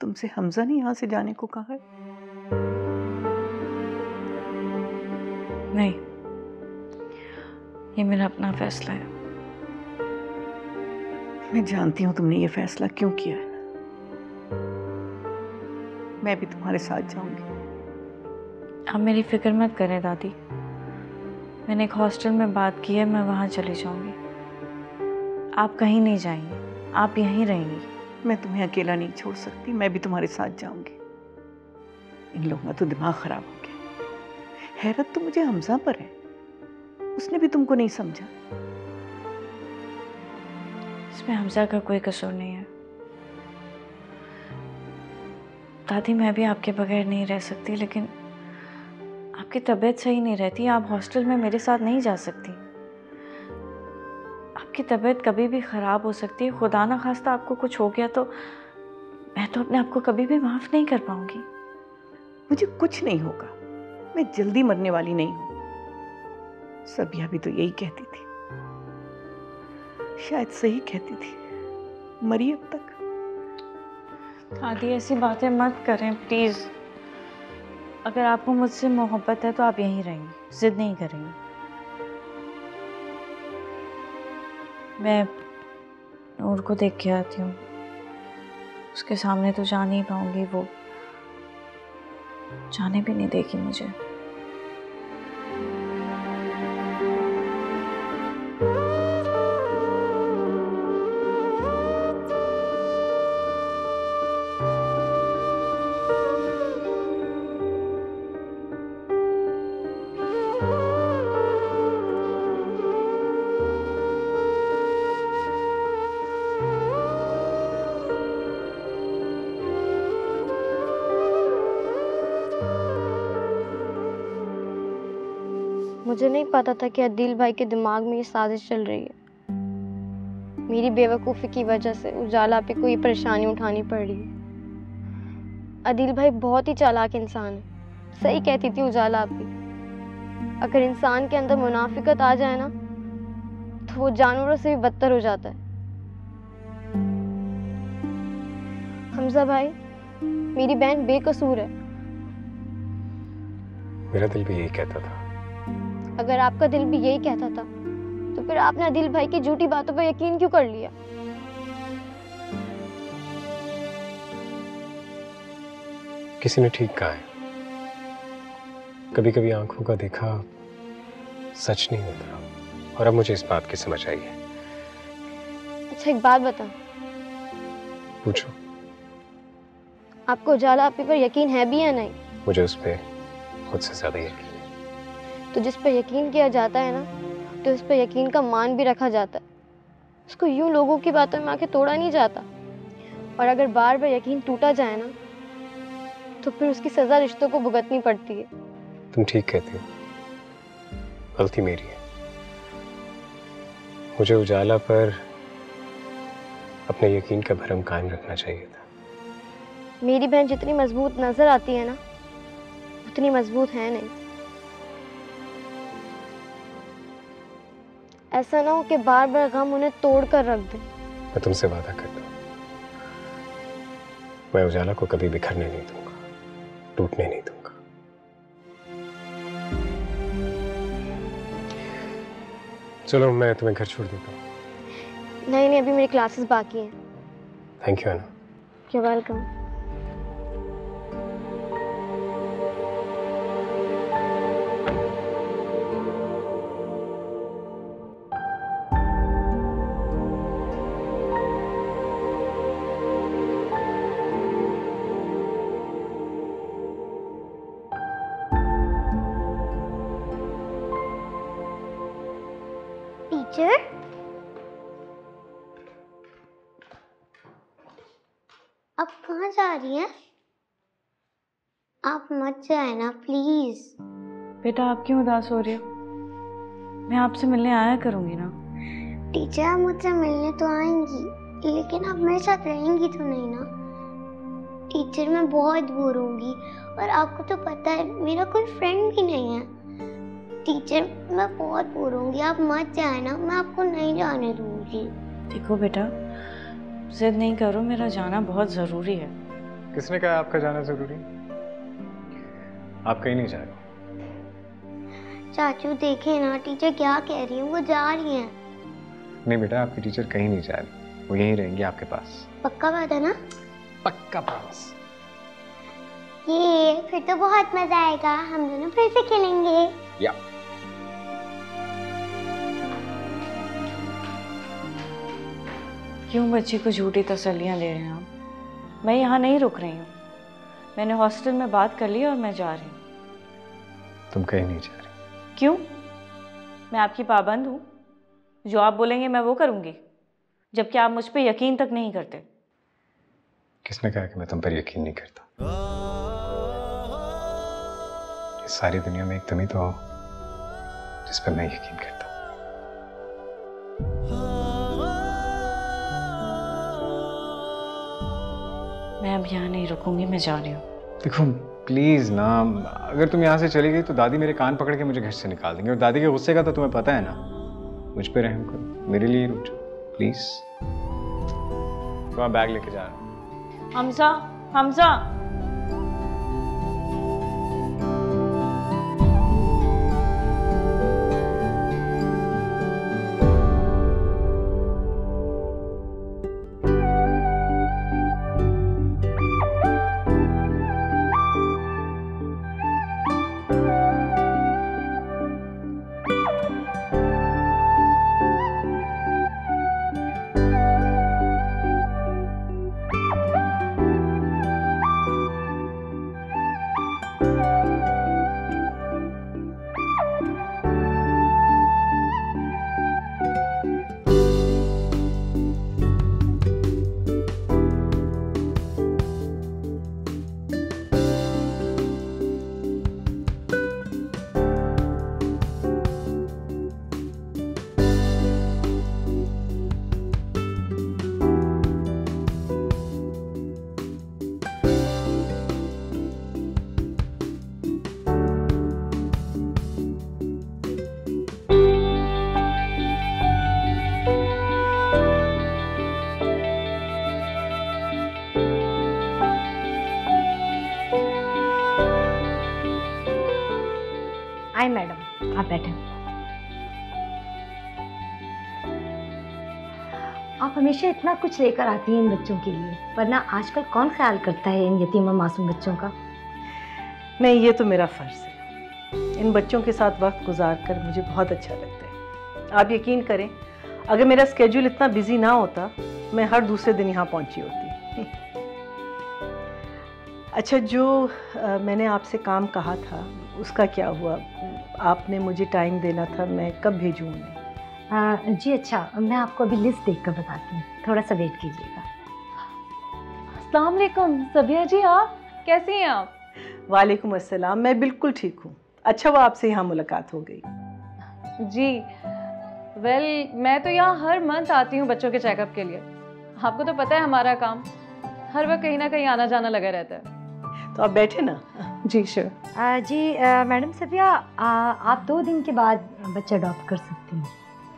तुमसे हमजा ने यहाँ से जाने को कहा है? नहीं, ये मेरा अपना फैसला है। मैं जानती हूँ तुमने ये फैसला क्यों किया है। मैं भी तुम्हारे साथ जाऊंगी। आप मेरी फिक्र मत करें दादी, मैंने एक हॉस्टल में बात की है, मैं वहाँ चली जाऊंगी। आप कहीं नहीं जाएंगे, आप यहीं रहेंगी। मैं तुम्हें अकेला नहीं छोड़ सकती, मैं भी तुम्हारे साथ जाऊंगी। इन लोगों का तो दिमाग खराब हो गया। हैरत तो मुझे हमजा पर है, उसने भी तुमको नहीं समझा। इसमें हमजा का कोई कसूर नहीं है। दादी मैं भी आपके बगैर नहीं रह सकती, लेकिन आपकी तबीयत सही नहीं रहती, आप हॉस्टल में मेरे साथ नहीं जा सकती। आपकी तबीयत कभी भी ख़राब हो सकती है, खुदा ना खास्ता आपको कुछ हो गया तो मैं तो अपने आप को कभी भी माफ़ नहीं कर पाऊंगी। मुझे कुछ नहीं होगा, मैं जल्दी मरने वाली नहीं हूं। सबिया भी तो यही कहती थी, शायद सही कहती थी, मरी अब तक। दादी ऐसी बातें मत करें प्लीज़। अगर आपको मुझसे मोहब्बत है तो आप यहीं रहेंगी, जिद नहीं करेंगी। मैं नूर को देख के आती हूँ, उसके सामने तो जा नहीं पाऊंगी, वो जाने भी नहीं देगी मुझे। मुझे नहीं पता था कि अदील भाई के दिमाग में ये साजिश चल रही है। मेरी बेवकूफ़ी की वजह से उजाला पे को ये परेशानी उठानी पड़ रही है। अदील भाई बहुत ही चालाक इंसान है, सही कहती थी उजाला आप भी। अगर इंसान के अंदर मुनाफिकत आ जाए ना तो वो जानवरों से भी बदतर हो जाता है। हमजा भाई, मेरी बहन बेकसूर है। मेरा दिल भी यही कहता था। अगर आपका दिल भी यही कहता था तो फिर आपने अदील भाई की झूठी बातों पर यकीन क्यों कर लिया? किसी ने ठीक कहा है, कभी कभी आंखों का देखा सच नहीं होता, और अब मुझे इस बात की समझ आई है। अच्छा एक बात बता, पूछो। आपको उजाला आपी पर यकीन है भी या नहीं? मुझे उस पर खुद से ज्यादा यकीन है। तो जिस पर यकीन किया जाता है ना, तो उस पर यकीन का मान भी रखा जाता है। उसको यूं लोगों की बातों में आके तोड़ा नहीं जाता। और अगर बार बार यकीन टूटा जाए ना, तो फिर उसकी सजा रिश्तों को भुगतनी पड़ती है। तुम ठीक कहती हो, गलती मेरी है। मुझे उजाला पर अपने यकीन का भरम कायम रखना चाहिए था। मेरी बहन जितनी मजबूत नजर आती है ना, उतनी मजबूत है नहीं। ऐसा ना हो कि बार बार गम उन्हें तोड़ कर रख दे। मैं तुमसे वादा करता हूँ, मैं उजाला को कभी बिखरने नहीं दूंगा, टूटने नहीं दूंगा। चलो मैं तुम्हें घर छोड़ देता हूँ। नहीं नहीं, अभी मेरी क्लासेस बाकी हैं। Thank you Anu. You welcome. Teacher, आप कहाँ जा रही हैं? आप मत जाए ना प्लीज। बेटा आप क्यों उदास हो रही हो? मैं आपसे मिलने आया करूंगी ना। टीचर आप मुझसे मिलने तो आएंगी, लेकिन आप मेरे साथ रहेंगी तो नहीं ना। टीचर मैं बहुत बोर होंगी, और आपको तो पता है मेरा कोई फ्रेंड भी नहीं है। टीचर मैं बहुत बोर होंगी, आप मत जाए ना, मैं आपको नहीं जाने दूंगी। देखो बेटा, जिद नहीं करो, मेरा जाना बहुत ज़रूरी है। किसने कहा आपका जाना जरूरी? आप कहीं नहीं जा रहे। चाचू देखे ना, टीचर क्या कह रही है, वो जा रही हैं। नहीं बेटा, आपकी टीचर कहीं नहीं जा रही, वो यहीं रहेंगी आपके पास। पक्का बात है ना? पक्का प्रॉमिस। ये फिर तो बहुत मजा आएगा, हम दोनों फिर से खेलेंगे। या क्यों बच्ची को झूठी तसल्लियां दे रहे हैं आप? मैं यहाँ नहीं रुक रही हूँ, मैंने हॉस्टल में बात कर ली और मैं जा रही हूँ। तुम कहीं नहीं जा रही। क्यों? मैं आपकी पाबंद हूँ? जो आप बोलेंगे मैं वो करूँगी, जबकि आप मुझ पे यकीन तक नहीं करते। किसने कहा कि मैं तुम पर यकीन नहीं करता? इस सारी दुनिया में एक तुम ही तो हो जिस पर मैं यकीन करता हूँ। मैं अब यहाँ नहीं रुकूंगी, मैं जा रही हूँ। देखो प्लीज ना, अगर तुम यहाँ से चली गई तो दादी मेरे कान पकड़ के मुझे घर से निकाल देंगे, और दादी के गुस्से का तो तुम्हें पता है ना। मुझ पे रहम करो, मेरे लिए रुक जाओ प्लीज। तुम्हारा बैग लेके जा रहा हूँ। हमजा, हमजा। आए मैडम, आप बैठे। आप हमेशा इतना कुछ लेकर आती हैं इन बच्चों के लिए, वरना आजकल कौन ख्याल करता है इन यतीम और मासूम बच्चों का? नहीं, ये तो मेरा फर्ज है। इन बच्चों के साथ वक्त गुजार कर मुझे बहुत अच्छा लगता है। आप यकीन करें, अगर मेरा स्केड्यूल इतना बिजी ना होता, मैं हर दूसरे दिन यहाँ पहुँची होती। अच्छा, जो मैंने आपसे काम कहा था उसका क्या हुआ? आपने मुझे टाइम देना था, मैं कब भेजूँ उन्हें? जी अच्छा, मैं आपको अभी लिस्ट देखकर बताती हूँ, थोड़ा सा वेट कीजिएगा। अस्सलाम वालेकुम सबिया जी, आप कैसी हैं आप? वालेकुम अस्सलाम, मैं बिल्कुल ठीक हूँ। अच्छा वो आपसे यहाँ मुलाकात हो गई। जी वेल, मैं तो यहाँ हर मंथ आती हूँ बच्चों के चेकअप के लिए। आपको तो पता है हमारा काम हर वक्त कहीं ना कहीं आना जाना लगा रहता है। तो आप बैठे ना। जी श्योर। जी मैडम सबिया, आप 2 दिन के बाद बच्चा अडॉप्ट कर सकती हैं।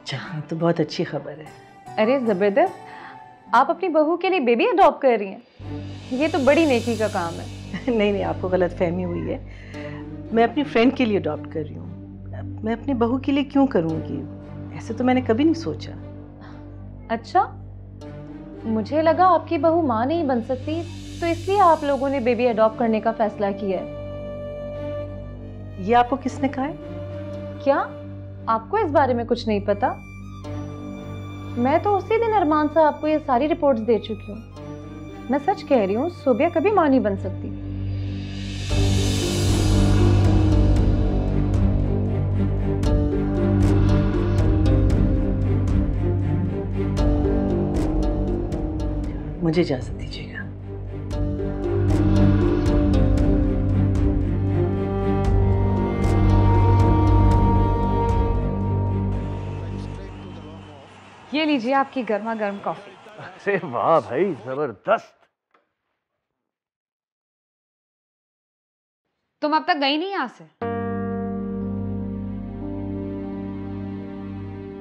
अच्छा, तो बहुत अच्छी खबर है। अरे ज़बरदस्त, आप अपनी बहू के लिए बेबी अडॉप्ट कर रही हैं? ये तो बड़ी नेकी का काम है। नहीं नहीं, आपको गलत फहमी हुई है। मैं अपनी फ्रेंड के लिए अडॉप्ट कर रही हूँ। मैं अपनी बहू के लिए क्यों करूँगी? ऐसे तो मैंने कभी नहीं सोचा। अच्छा, मुझे लगा आपकी बहू माँ नहीं बन सकती, तो इसलिए आप लोगों ने बेबी अडॉप्ट करने का फैसला किया है। ये आपको किसने कहा है? क्या आपको इस बारे में कुछ नहीं पता? मैं तो उसी दिन अरमान साहब आपको ये सारी रिपोर्ट्स दे चुकी हूँ। मैं सच कह रही हूँ, सोबिया कभी माँ नहीं बन सकती। मुझे इजाजत दीजिएगा। ये लीजिए आपकी गर्मा गर्म कॉफी। अरे वाह भाई, जबरदस्त। तुम अब तक गई नहीं यहाँ से?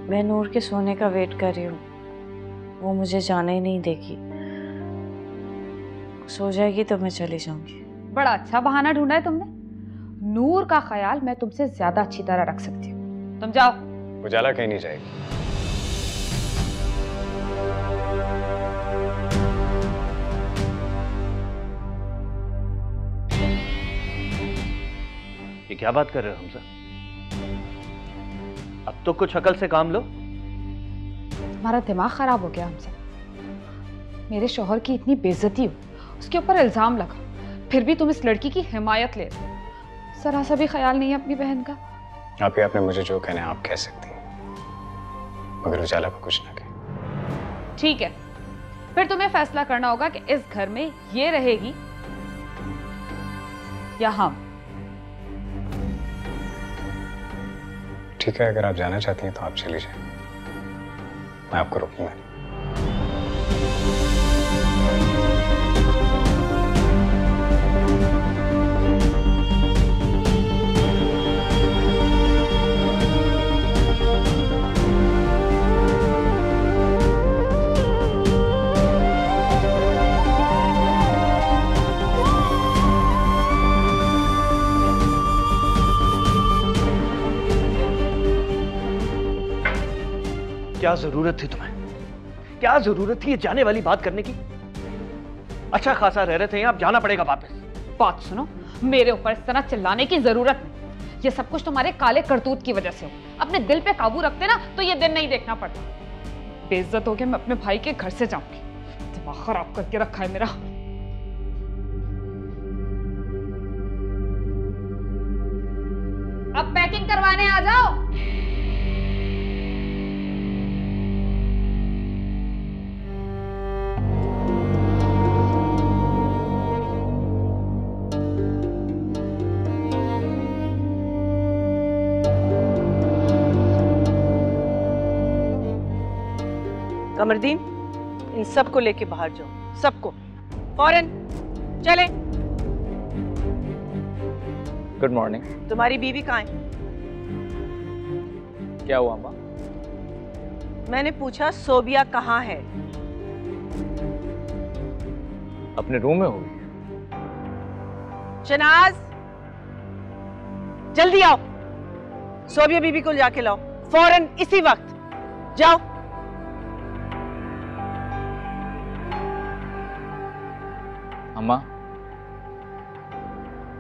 मैं नूर के सोने का वेट कर रही हूँ, वो मुझे जाने ही नहीं देगी। सो जाएगी तो मैं चली जाऊंगी। बड़ा अच्छा बहाना ढूंढा है तुमने। नूर का ख्याल मैं तुमसे ज्यादा अच्छी तरह रख सकती हूँ। तुम जाओ। उजाला कहीं नहीं जाएगी। ये क्या बात कर रहे हो हमसे? अब तो कुछ अकल से काम लो। तुम्हारा दिमाग खराब हो गया हमसे। मेरे शौहर की इतनी बेइज्जती हो, उसके ऊपर इल्जाम लगा, फिर भी तुम इस लड़की की हिमायत ले रहे हो। जरा सा भी ख्याल नहीं है अपनी बहन का। आपने मुझे जो कहना है आप कह सकती हैं, मगर उजाला को कुछ ना कहे। ठीक है, फिर तुम्हें फैसला करना होगा कि इस घर में ये रहेगी या हम। ठीक है, अगर आप जाना चाहती हैं तो आप चली जाएं, मैं आपको रोकूंगा नहीं। क्या जरूरत थी तुम्हें? क्या जरूरत थी ये जाने वाली बात करने की? अच्छा खासा रह रहे थे यहाँ, अब जाना पड़ेगा वापस। बात सुनो, मेरे ऊपर इस तरह चिल्लाने की जरूरत नहीं। ये सब कुछ तुम्हारे काले करतूत की वजह से हो। अपने दिल पे काबू रखते ना तो ये दिन नहीं देखना पड़ता। बेइज्जत हो गया, मैं अपने भाई के घर से जाऊंगी। दिमाग खराब करके रखा है मेरा। अब पैकिंग करवाने आ जाओ। कमरदीन, इन सबको लेके बाहर जाओ, सबको फौरन चले। Good morning. तुम्हारी बीवी कहाँ है? क्या हुआ अम्मा? मैंने पूछा सोबिया कहाँ है? अपने रूम में होगी। शनाज, जल्दी आओ, सोबिया बीबी को जाके लाओ फौरन, इसी वक्त जाओ। अम्मा,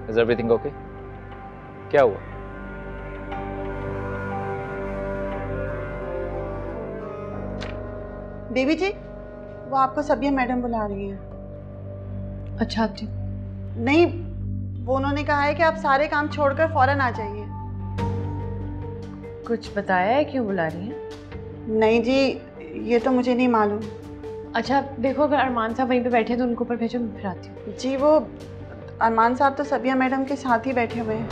इज एवरीथिंग ओके? क्या हुआ? बेबी जी, वो आपको सबिया मैडम बुला रही हैं। अच्छा आप ठीक? नहीं, वो उन्होंने कहा है कि आप सारे काम छोड़कर फौरन आ जाइए। कुछ बताया है क्यों बुला रही हैं? नहीं जी, ये तो मुझे नहीं मालूम। अच्छा देखो, अगर अरमान साहब वहीं पे बैठे हैं तो उनको ऊपर भेजो, मैं फिर आती हूँ। जी, वो अरमान साहब तो सबिया मैडम के साथ ही बैठे हुए हैं।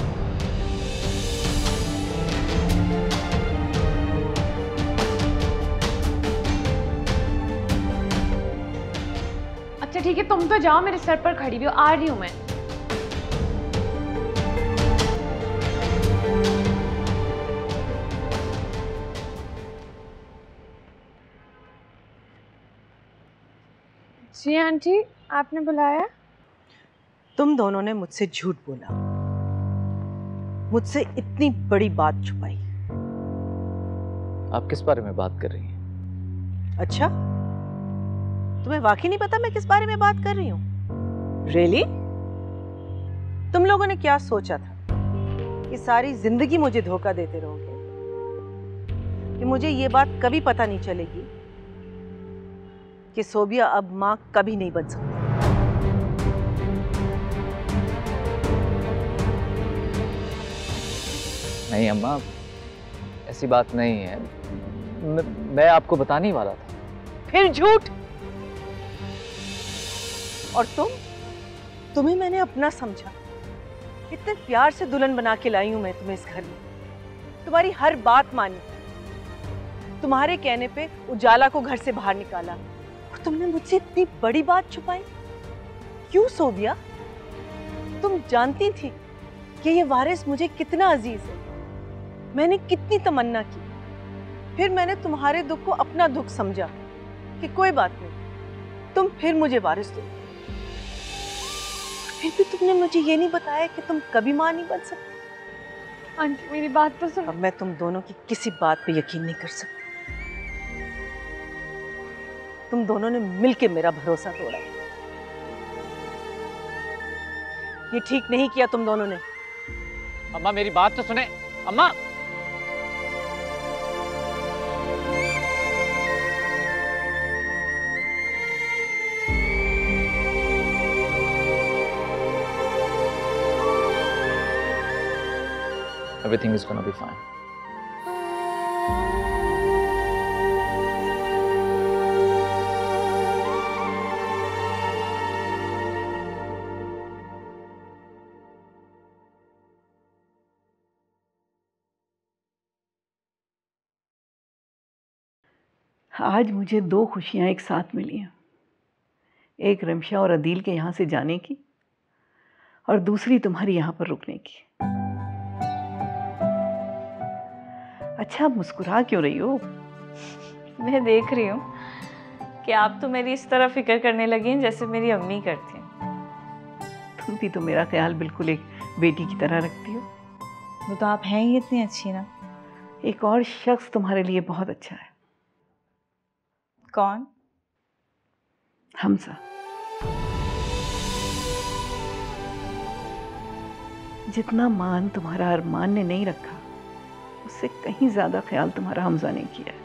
अच्छा ठीक है, तुम तो जाओ, मेरे सर पर खड़ी भी हो, आ रही हूँ मैं। जी आंटी, आपने बुलाया? तुम दोनों ने मुझसे झूठ बोला, मुझसे इतनी बड़ी बात छुपाई। आप किस बारे में बात कर रही हैं? अच्छा, तुम्हें वाकई नहीं पता मैं किस बारे में बात कर रही हूँ? रियली? तुम लोगों ने क्या सोचा था कि सारी जिंदगी मुझे धोखा देते रहोगे, कि मुझे ये बात कभी पता नहीं चलेगी कि सोबिया अब मां कभी नहीं बन सकती? नहीं अम्मा, ऐसी बात नहीं है। मैं आपको बताने ही वाला था। फिर झूठ। और तुम्हें मैंने अपना समझा, इतने प्यार से दुल्हन बना के लाई हूं मैं तुम्हें इस घर में, तुम्हारी हर बात मानी, तुम्हारे कहने पे उजाला को घर से बाहर निकाला, और तुमने मुझसे इतनी बड़ी बात छुपाई। क्यों सोबिया? तुम जानती थी कि ये वारिस मुझे कितना अजीज है, मैंने कितनी तमन्ना की, फिर मैंने तुम्हारे दुख को अपना दुख समझा कि कोई बात नहीं, तुम फिर मुझे वारिस दो। फिर भी तुमने मुझे ये नहीं बताया कि तुम कभी माँ नहीं बन सकती। आंटी मेरी बात तो सुन। अब मैं तुम दोनों की किसी बात पे यकीन नहीं कर सकती। तुम दोनों ने मिलके मेरा भरोसा तोड़ा। ये ठीक नहीं किया तुम दोनों ने। अम्मा मेरी बात तो सुने। अम्मा Everything is gonna be fine. आज मुझे दो खुशियां एक साथ मिली हैं। एक रमशा और अदील के यहाँ से जाने की और दूसरी तुम्हारी यहाँ पर रुकने की। अच्छा, आप मुस्कुरा क्यों रही हो? मैं देख रही हूँ कि आप तो मेरी इस तरह फिक्र करने लगी हैं जैसे मेरी अम्मी करती हैं। तुम भी तो मेरा ख्याल बिल्कुल एक बेटी की तरह रखती हो। वो तो आप हैं ही इतनी अच्छी ना। एक और शख्स तुम्हारे लिए बहुत अच्छा है। कौन? हमजा। जितना मान तुम्हारा अरमान ने नहीं रखा, उससे कहीं ज्यादा ख्याल तुम्हारा हमजा ने किया है।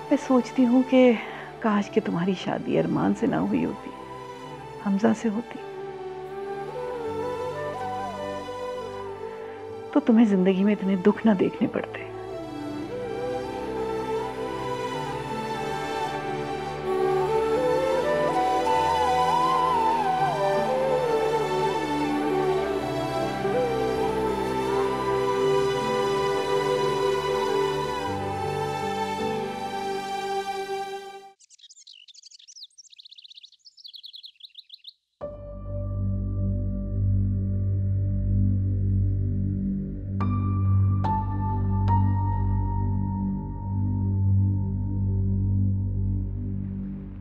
मैं सोचती हूँ कि काश कि तुम्हारी शादी अरमान से ना हुई होती, हमजा से होती, तो तुम्हें जिंदगी में इतने दुख ना देखने पड़ते।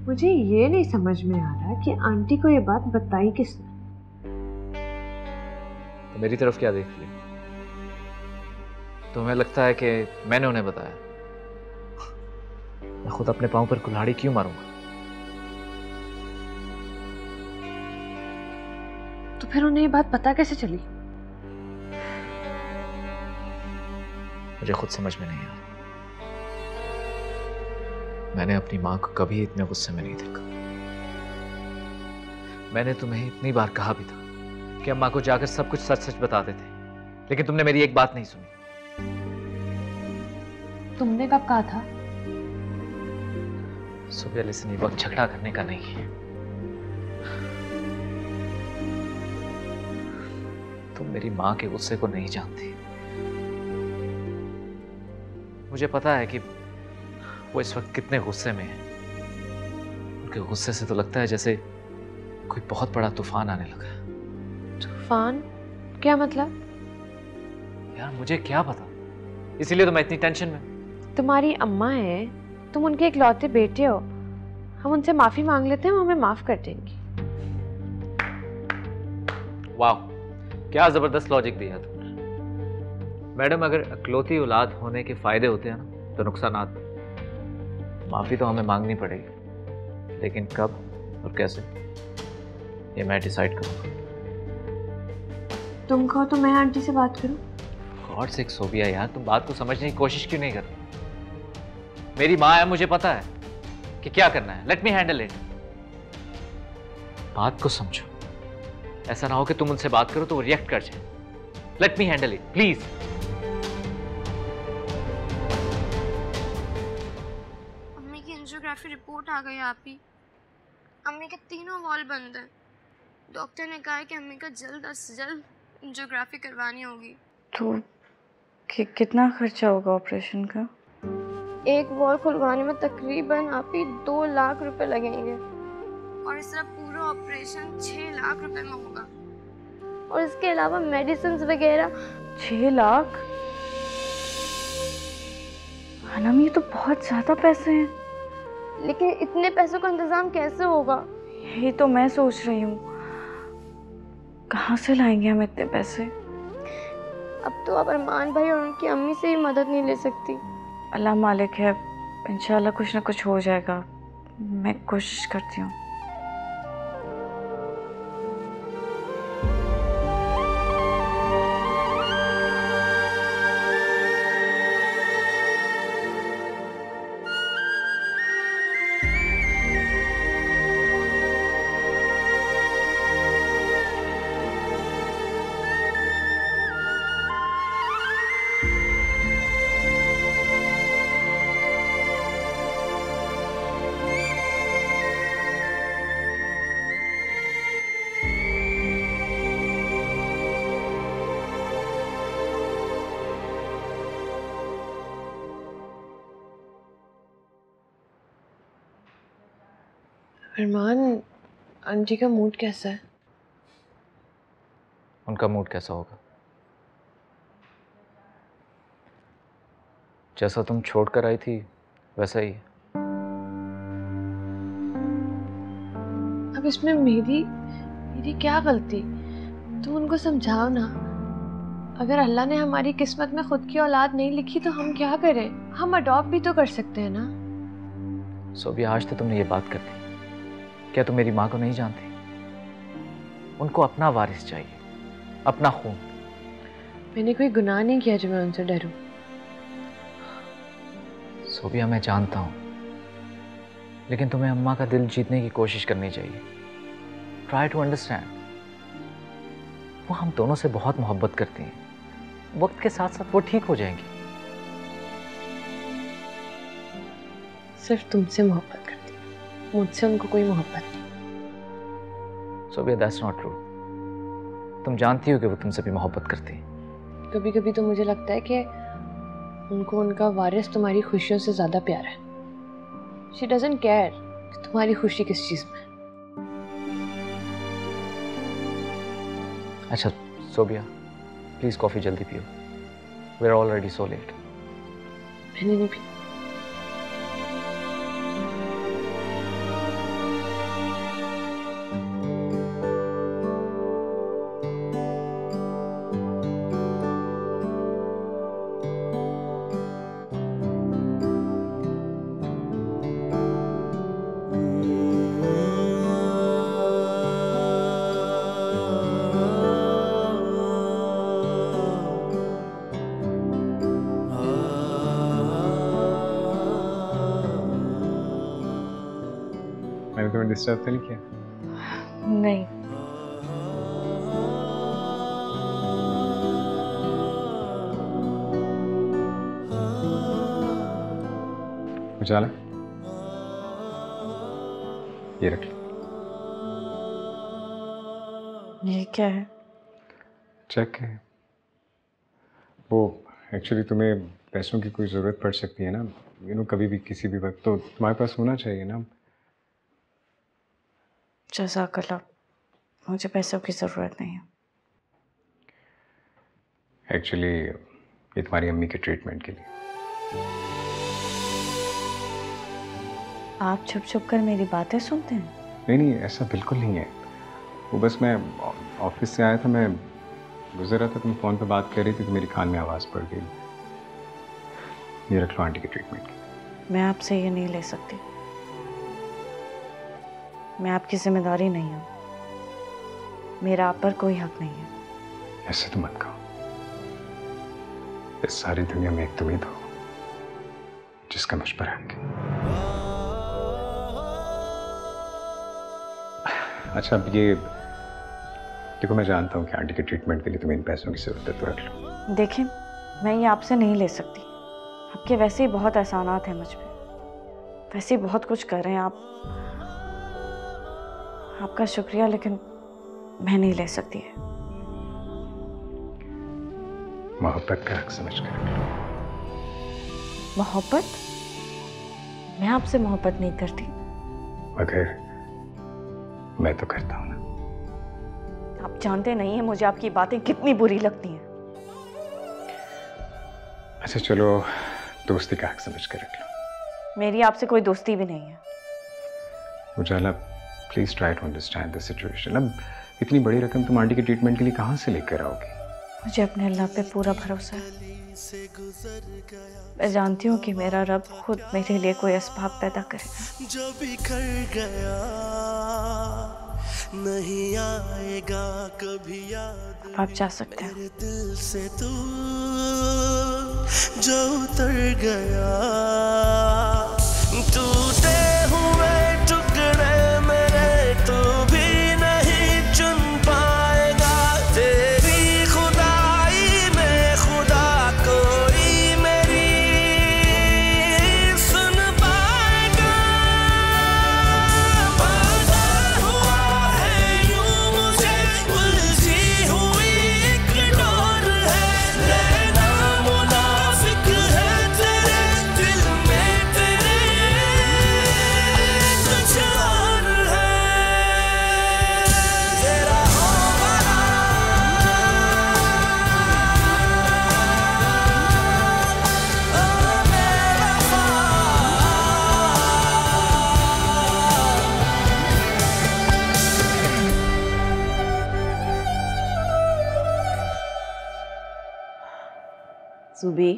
मुझे ये नहीं समझ में आ रहा कि आंटी को ये बात बताई किसने। तो मेरी तरफ क्या देख रही? तुम्हें लगता है कि मैंने उन्हें बताया? मैं खुद अपने पांव पर कुल्हाड़ी क्यों मारूंगा? तो फिर उन्हें ये बात पता कैसे चली? मुझे खुद समझ में नहीं आ रहा। मैंने अपनी माँ को कभी इतने गुस्से में नहीं देखा। मैंने तुम्हें इतनी बार कहा भी था कि अम्मा को जाकर सब कुछ सच सच बताते थे, लेकिन तुमने मेरी एक बात नहीं सुनी। तुमने कब कहा था? सुबह लिसन, वक्त झगड़ा करने का नहीं है। तुम मेरी माँ के गुस्से को नहीं जानती। मुझे पता है कि वो इस वक्त कितने गुस्से में है। उनके गुस्से से तो लगता है जैसे कोई बहुत बड़ा तूफान आने लगा। तूफान? क्या मतलब? यार मुझे क्या पता, इसीलिए तो मैं इतनी टेंशन में। तुम्हारी अम्मा है, तुम उनके इकलौते बेटे हो। हम उनसे माफी मांग लेते हैं, वो हमें माफ कर देंगी। वाह, क्या जबरदस्त लॉजिक दिया तुमने। मैडम, अगर इकलौती औलाद होने के फायदे होते हैं ना, तो नुकसानात। माफी तो हमें मांगनी पड़ेगी, लेकिन कब और कैसे ये मैं डिसाइड करूंगा। तुम कहो तो मैं आंटी से बात करूं? गॉड से सोबिया यार, तुम बात को समझने की कोशिश क्यों नहीं करती? मेरी माँ है, मुझे पता है कि क्या करना है। Let me handle it. बात को समझो। ऐसा ना हो कि तुम उनसे बात करो तो वो रिएक्ट कर जाए। Let me handle it please. अम्मी की एंजियोग्राफी रिपोर्ट आ गई आप ही। अम्मी के तीनों वॉल बंद हैं। डॉक्टर ने कहा है कि अम्मी का जल्द से जल्द एंजियोग्राफी करवानी होगी। तो कितना खर्चा होगा ऑपरेशन का? एक वॉल खुलवाने में तकरीबन आप ही 2 लाख रुपए लगेंगे और इस तरह पूरा ऑपरेशन 6 लाख रुपए में होगा। और इसके अलावा मेडिसिन वगैरह। 6 लाख? अनम, ये तो बहुत ज्यादा पैसे हैं। लेकिन इतने पैसों का इंतजाम कैसे होगा? यही तो मैं सोच रही हूँ, कहाँ से लाएंगे हम इतने पैसे? अब तो आप अरमान भाई और उनकी अम्मी से ही मदद नहीं ले सकती। अल्लाह मालिक है, इंशाल्लाह कुछ ना कुछ हो जाएगा। मैं कोशिश करती हूँ। अरमान, आंटी का मूड कैसा है? उनका मूड कैसा होगा? जैसा तुम छोड़कर आई थी वैसा ही है। अब इसमें मेरी क्या गलती? तुम उनको समझाओ ना। अगर अल्लाह ने हमारी किस्मत में खुद की औलाद नहीं लिखी तो हम क्या करें? हम अडॉप्ट भी तो कर सकते हैं ना। सोबिया, आज तो तुमने ये बात कर दी। क्या तुम मेरी माँ को नहीं जानती? उनको अपना वारिस चाहिए, अपना खून। मैंने कोई गुनाह नहीं किया जो मैं उनसे डरूं। सोबिया, मैं जानता हूँ, लेकिन तुम्हें अम्मा का दिल जीतने की कोशिश करनी चाहिए। Try to understand. वो हम दोनों से बहुत मोहब्बत करती हैं। वक्त के साथ साथ वो ठीक हो जाएंगी। सिर्फ तुमसे मोहब्बत करती, मुझसे उनको कोई मोहब्बत नहीं। Sobia, that's not true. तुम जानती हो कि वो तुमसे भी मोहब्बत करती है। कभी कभी तो मुझे लगता है कि उनको उनका वारिस तुम्हारी खुशियों से ज्यादा प्यारा है। शी डजंट केयर कि तुम्हारी खुशी किस चीज में है। अच्छा सोबिया, प्लीज कॉफी जल्दी पियो। We are already so late. मैंने नहीं पी। मैंने तुम्हें डिस्टर्ब तो नहीं किया? नहीं। उजाला, ये रख लो। ये क्या है? चेक है। वो एक्चुअली तुम्हें पैसों की कोई ज़रूरत पड़ सकती है ना, कभी भी किसी भी वक्त, तो तुम्हारे पास होना चाहिए ना। जज़ाकल्लाह, मुझे पैसों की ज़रूरत नहीं है। एक्चुअली ये तुम्हारी अम्मी के ट्रीटमेंट के लिए। आप छुप छुप कर मेरी बातें सुनते हैं? नहीं नहीं, ऐसा बिल्कुल नहीं है। वो बस मैं ऑफिस से आया था, मैं गुजर रहा था, तुम फ़ोन पे बात कर रही थी तो मेरी कान में आवाज़ पड़ गई। ये रख लो आंटी के ट्रीटमेंट की। मैं आपसे ये नहीं ले सकती। मैं आपकी जिम्मेदारी नहीं हूँ। मेरा आप पर कोई हक नहीं है। ऐसे तो मत कहो। इस सारी दुनिया में एक तुम ही तो जिसका मुझ पर हक है। अच्छा, अब ये देखो, मैं जानता हूँ कि आंटी के ट्रीटमेंट के लिए तुम्हें इन पैसों की जरूरत है, तो रख लो। देखें, मैं ये आपसे नहीं ले सकती। आपके वैसे ही बहुत एहसानात हैं मुझ पे, वैसे ही बहुत कुछ कर रहे हैं आप। आपका शुक्रिया, लेकिन मैं नहीं ले सकती है। मोहब्बत का हक समझ कर रख लो। मोहब्बत? मैं आपसे मोहब्बत नहीं करती। मगर मैं तो करता हूँ ना। आप जानते नहीं हैं मुझे आपकी बातें कितनी बुरी लगती हैं। अच्छा चलो, दोस्ती का हक समझ कर रख लो। मेरी आपसे कोई दोस्ती भी नहीं है। Ujala please try to understand the situation. अब इतनी बड़ी रकम तुम आंटी के ट्रीटमेंट के लिए कहाँ से लेकर आओगी? मुझे अपने अल्लाह पे पूरा भरोसा है। मैं जानती हूँ कि मेरा रब खुद मेरे लिए कोई असबाब पैदा करेगा। जो बिखर गया नहीं आएगा कभी याद। आप जा सकते हैं। दिल से तू जो उतर गया, टूटे हुए टुकड़े मेरे तू भी नहीं चुन पाएगा। तेरी खुदाई में खुदा कोई मेरी सुन पाएगा। वादा हुआ है यूं मुझे उलझी हुई एक डोर है, रहना मुनाफिक है तेरे दिल में, तेरे कुछ और है तेरा होना। सुबी,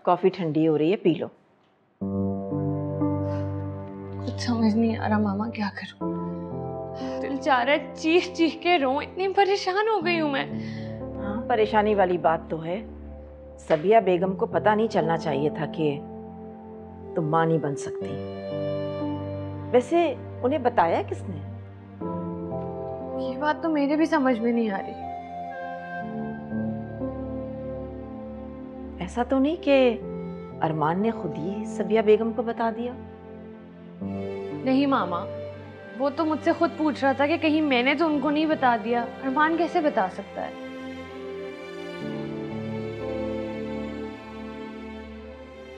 कॉफ़ी ठंडी हो रही है, पी लो। कुछ समझ नहीं आ रहा मामा, क्या करूं? दिल चाह रहा है चीख चीख के रो, इतनी परेशान हो गई हूं मैं। हाँ, परेशानी वाली बात तो है। सबिया बेगम को पता नहीं चलना चाहिए था कि तुम मां नहीं बन सकती। वैसे उन्हें बताया किसने? ये बात तो मेरे भी समझ में नहीं आ रही। ऐसा तो नहीं कि अरमान ने खुद ही सबिया बेगम को बता दिया? नहीं मामा, वो तो मुझसे खुद पूछ रहा था कि कहीं मैंने तो उनको नहीं बता दिया। अरमान कैसे बता सकता है?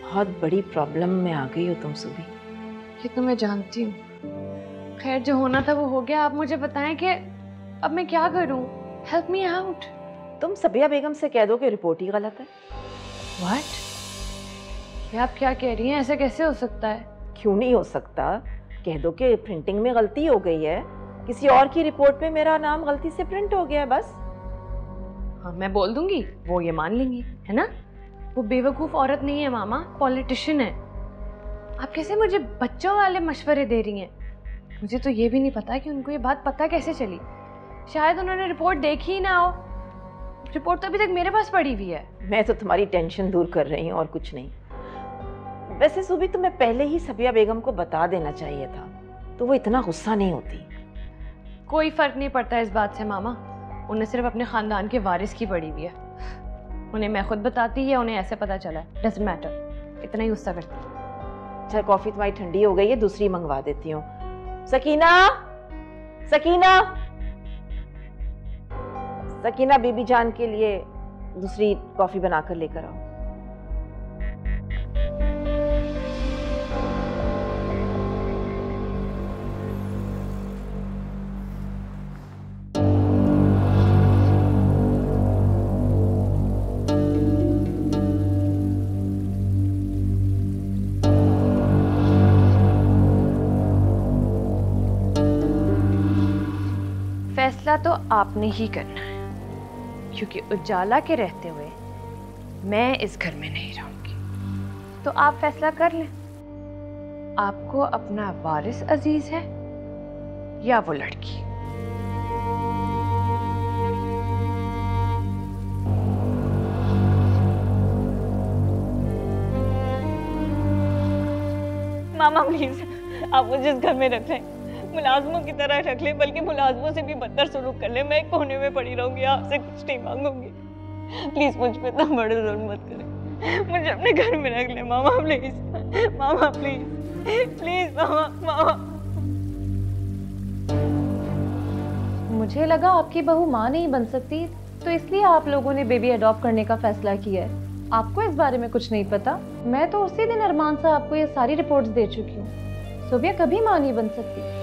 बहुत बड़ी प्रॉब्लम में आ गई हो तुम सुबी। ये तो मैं जानती हूँ। खैर, जो होना था वो हो गया। आप मुझे बताएं कि अब मैं क्या करूँ? Help me out. तुम सबिया बेगम से कह दो कि रिपोर्ट ही गलत है। व्हाट? ये आप क्या कह रही हैं? ऐसा कैसे हो सकता है? क्यों नहीं हो सकता? कह दो कि प्रिंटिंग में गलती हो गई है, किसी और की रिपोर्ट में मेरा नाम गलती से प्रिंट हो गया है, बस। हाँ, मैं बोल दूंगी, वो ये मान लेंगी, है ना? वो बेवकूफ औरत नहीं है मामा, पॉलिटिशियन है। आप कैसे मुझे बच्चों वाले मशवरे दे रही हैं? मुझे तो ये भी नहीं पता कि उनको ये बात पता कैसे चली। शायद उन्होंने रिपोर्ट देखी ही ना हो। रिपोर्ट तो अभी तक मेरे पास पड़ी हुई है। मैं तो तुम्हारी टेंशन दूर कर रही हूँ और कुछ नहीं। वैसे सुबी, तुम्हें पहले ही सबिया बेगम को बता देना चाहिए था, तो वो इतना गुस्सा नहीं होती। कोई फर्क नहीं पड़ता इस बात से मामा। उन्हें सिर्फ अपने खानदान के वारिस की पड़ी हुई है। उन्हें मैं खुद बताती है, उन्हें ऐसे पता चला है, डजंट मैटर। इतना ही गुस्सा करती है। अच्छा, कॉफी तुम्हारी ठंडी हो गई है, दूसरी मंगवा देती हूँ। सकीना, सकीना, सकीना, बीबी जान के लिए दूसरी कॉफी बनाकर लेकर आओ। फैसला तो आपने ही करना है, क्योंकि उजाला के रहते हुए मैं इस घर में नहीं रहूंगी। तो आप फैसला कर लें, आपको अपना वारिस अजीज है या वो लड़की। मामा प्लीज, आप मुझे इस घर में रख लें, मुलाजमों की तरह रख ले, बल्कि मुलाजमों से भी बदतर सलूक कर ले। मैं एक कोने में पड़ी रहूंगी, आपसे कुछ नहीं मांगूंगी। प्लीज मुझ पे इतना बड़ा जुल्म मत करें, मुझे अपने घर में रख ले मामा प्लीज। मामा प्लीज, प्लीज मामा, मामा। मुझे लगा आपकी बहू माँ नहीं बन सकती, तो इसलिए आप लोगों ने बेबी अडॉप्ट करने का फैसला किया है। आपको इस बारे में कुछ नहीं पता। मैं तो उसी दिन अरमान साहब आपको ये सारी रिपोर्ट्स दे चुकी हूँ। सोबिया कभी माँ नहीं बन सकती।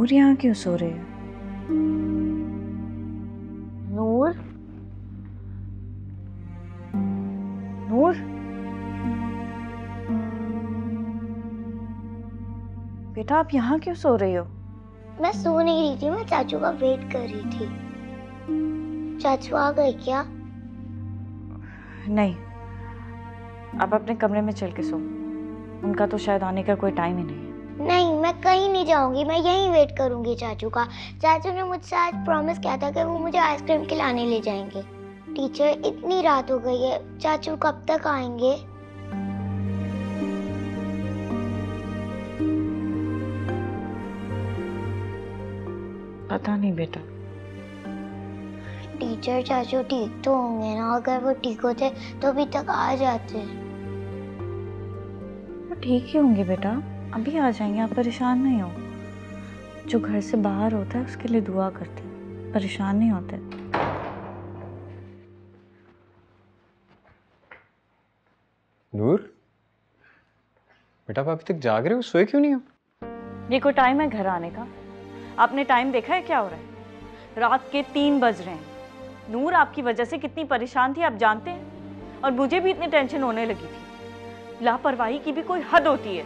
नूर यहाँ क्यों सो रही है? नूर, नूर, बेटा आप यहाँ क्यों सो रही हो? मैं सो नहीं रही थी, मैं चाचू का वेट कर रही थी। चाचू आ गए क्या? नहीं, आप अपने कमरे में चल के सो। उनका तो शायद आने का कोई टाइम ही नहीं है। नहीं, मैं कहीं नहीं जाऊंगी, मैं यहीं वेट करूंगी चाचू का। चाचू ने मुझसे आज प्रॉमिस किया था कि वो मुझे आइसक्रीम खिलाने ले जाएंगे। टीचर, इतनी रात हो गई है, चाचू कब तक आएंगे? पता नहीं बेटा। टीचर, चाचू ठीक तो होंगे ना? अगर वो ठीक होते तो अभी तक आ जाते। वो ठीक ही होंगे बेटा, अभी आ जाएंगे, आप परेशान नहीं हो। जो घर से बाहर होता है उसके लिए दुआ करते हैं, परेशान नहीं होते। नूर, बेटा आप अभी तक जाग रहे हो, सोए क्यों नहीं हो? ये कोई टाइम है घर आने का? आपने टाइम देखा है क्या हो रहा है? रात के 3 बज रहे हैं। नूर आपकी वजह से कितनी परेशान थी आप जानते हैं, और मुझे भी इतनी टेंशन होने लगी थी। लापरवाही की भी कोई हद होती है।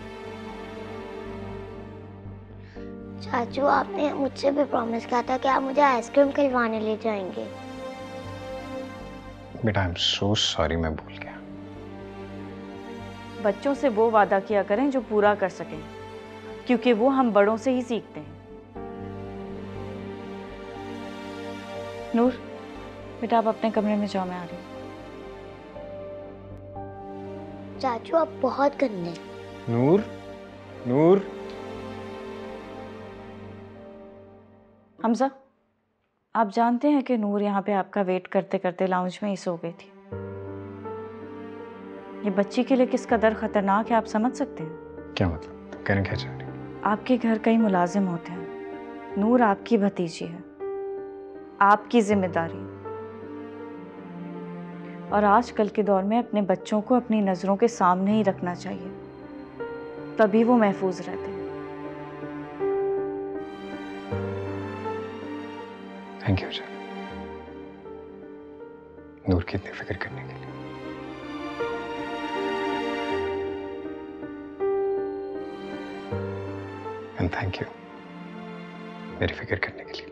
चाचू, आपने मुझसे भी प्रॉमिस किया था कि आप मुझे आइसक्रीम खिलवाने ले जाएंगे। बेटा आई एम सो सॉरी, मैं भूल गया। बच्चों से वो वादा किया करें जो पूरा कर सकें, क्योंकि वो हम बड़ों से ही सीखते हैं। नूर, बेटा आप अपने कमरे में जाओ, मैं आ रही हूँ। चाचू आप बहुत गंदे। नूर, नूर। हमजा, आप जानते हैं कि नूर यहाँ पे आपका वेट करते करते लाउंज में ही सो गई थी। ये बच्ची के लिए किस कदर खतरनाक है आप समझ सकते हैं? क्या मतलब, कहना क्या चाह रही हैं? आपके घर कई मुलाजिम होते हैं, नूर आपकी भतीजी है, आपकी जिम्मेदारी। और आजकल के दौर में अपने बच्चों को अपनी नज़रों के सामने ही रखना चाहिए, तभी वो महफूज रहते हैं। थैंक यू नूर की इतनी फिक्र करने के लिए। एंड थैंक यू मेरी फिक्र करने के लिए।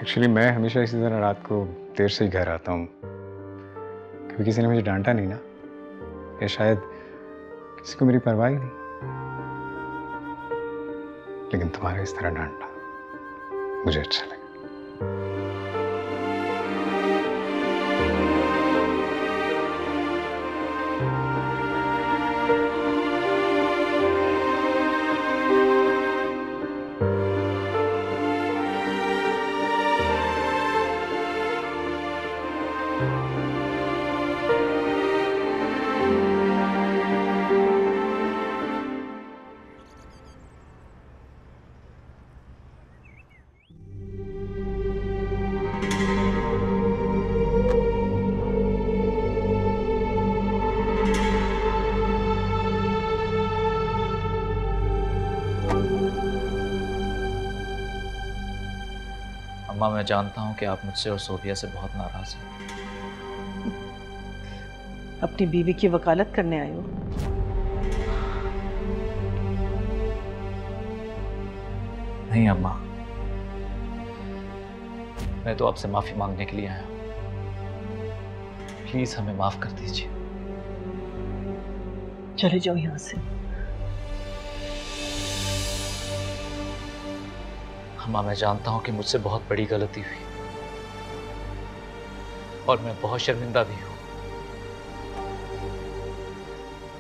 एक्चुअली मैं हमेशा इसी तरह रात को देर से ही घर आता हूँ। कभी किसी ने मुझे डांटा नहीं ना, या शायद किसी को मेरी परवाह ही नहीं, लेकिन तुम्हारा इस तरह डांटना मुझे अच्छा लगा। अम्मा, मैं जानता हूँ कि आप मुझसे और सोफिया से बहुत नाराज हैं। अपनी बीवी की वकालत करने आए हो? नहीं अम्मा, मैं तो आपसे माफी मांगने के लिए आया हूँ। प्लीज हमें माफ कर दीजिए। चले जाओ यहाँ से। अम्मा, मैं जानता हूँ कि मुझसे बहुत बड़ी गलती हुई और मैं बहुत शर्मिंदा भी हूँ।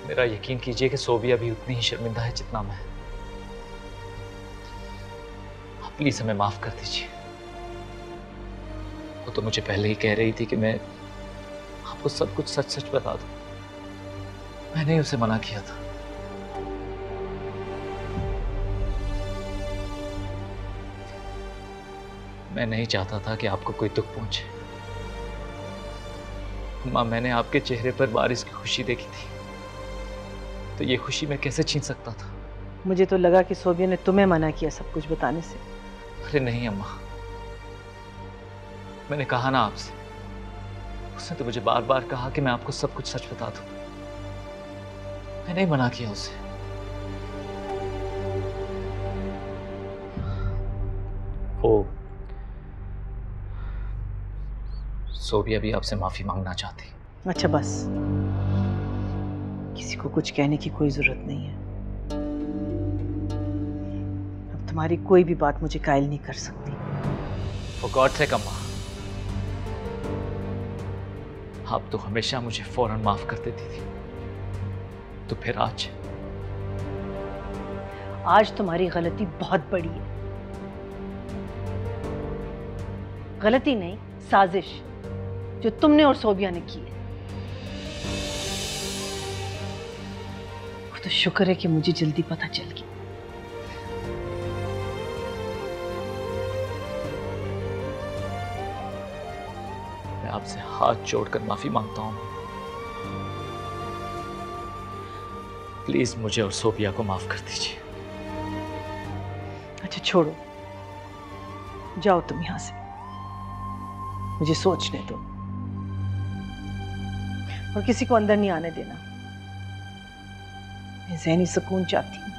मेरा यकीन कीजिए कि सोबिया भी उतनी ही शर्मिंदा है जितना मैं। आप प्लीज हमें माफ कर दीजिए। वो तो मुझे पहले ही कह रही थी कि मैं आपको सब कुछ सच सच बता दूं। मैंने ही उसे मना किया था। मैं नहीं चाहता था कि आपको कोई दुख पहुंचे। माँ, मैंने आपके चेहरे पर बारिश की खुशी देखी थी। तो ये खुशी मैं कैसे छीन सकता था? मुझे तो लगा कि सोबिया ने तुम्हें मना किया सब कुछ बताने से। अरे नहीं अम्मा, मैंने कहा ना आपसे, उसने तो मुझे बार बार कहा कि मैं आपको सब कुछ सच बता दूं। मैंने ही मना किया उसे। वो सोबिया भी आपसे माफी मांगना चाहती। अच्छा बस, किसी को कुछ कहने की कोई जरूरत नहीं है। अब तुम्हारी कोई भी बात मुझे कायल नहीं कर सकती। For God's sake अम्मा, आप तो हमेशा मुझे फौरन माफ कर देती थी, तो फिर आज तुम्हारी गलती बहुत बड़ी है। गलती नहीं, साजिश जो तुमने और सोबिया ने की है। तो शुक्र है कि मुझे जल्दी पता चल गया। मैं आपसे हाथ जोड़कर माफी मांगता हूं। प्लीज मुझे और सोबिया को माफ कर दीजिए। अच्छा छोड़ो, जाओ तुम यहां से, मुझे सोचने दो और किसी को अंदर नहीं आने देना। मैं ज़हनी सुकून चाहती हूँ।